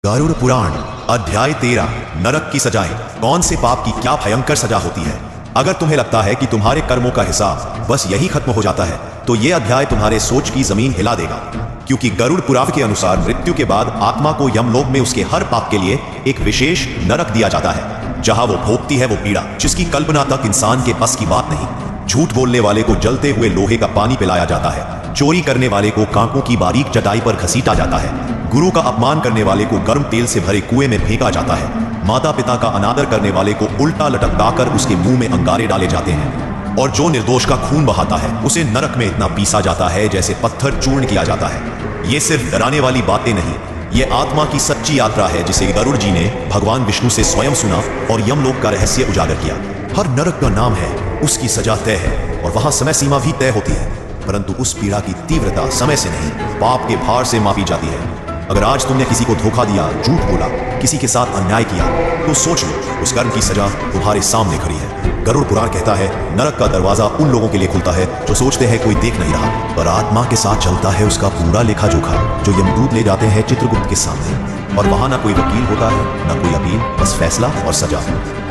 गरुड़ पुराण अध्याय 13 नरक की सजाएं। कौन से पाप की क्या भयंकर सजा होती है। अगर तुम्हें लगता है कि तुम्हारे कर्मों का हिसाब बस यही खत्म हो जाता है तो ये अध्याय तुम्हारे सोच की जमीन हिला देगा, क्योंकि गरुड़ पुराण के अनुसार मृत्यु के बाद आत्मा को यमलोक में उसके हर पाप के लिए एक विशेष नरक दिया जाता है, जहां वो भोगती है वो पीड़ा जिसकी कल्पना तक इंसान के बस की बात नहीं। झूठ बोलने वाले को जलते हुए लोहे का पानी पिलाया जाता है, चोरी करने वाले को कांकों की बारीक चटाई पर घसीटा जाता है, गुरु का अपमान करने वाले को गर्म तेल से भरे कुएं में फेंका जाता है, माता पिता का अनादर करने वाले को उल्टा लटकदाकर उसके मुंह में अंगारे डाले जाते हैं, और जो निर्दोष का खून बहाता है उसे नरक में इतना पीसा जाता है जैसे पत्थर चूर्ण किया जाता है। ये सिर्फ डराने वाली बातें नहीं, ये आत्मा की सच्ची यात्रा है जिसे गरुड़ जी ने भगवान विष्णु से स्वयं सुना और यमलोक का रहस्य उजागर किया। हर नरक का नाम है, उसकी सजा तय है और वहां समय सीमा भी तय होती है, परंतु उस पीड़ा की तीव्रता समय से नहीं पाप के भार से मापी जाती है। अगर आज तुमने किसी को धोखा दिया, झूठ बोला, किसी के साथ अन्याय किया, तो सोच लो उस कर्म की सजा तुम्हारे सामने खड़ी है। गरुड़ पुराण कहता है नरक का दरवाजा उन लोगों के लिए खुलता है जो सोचते हैं कोई देख नहीं रहा, पर आत्मा के साथ चलता है उसका पूरा लेखा जोखा, जो यमदूत ले जाते हैं चित्रगुप्त के सामने। और वहां ना कोई वकील होता है, ना कोई अपील, बस फैसला और सजा।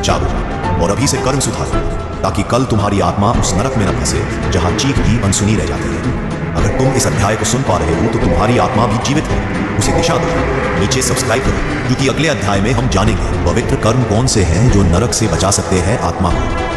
जागो और अभी से कर्म सुधारो, ताकि कल तुम्हारी आत्मा उस नरक में न फंसे जहां चीख भी अनसुनी रह जाती है। अगर तुम इस अध्याय को सुन पा रहे हो तो तुम्हारी आत्मा भी जीवित है, उसे दिशा दो। नीचे सब्सक्राइब करो, क्योंकि अगले अध्याय में हम जानेंगे पवित्र कर्म कौन से हैं जो नरक से बचा सकते हैं आत्मा को।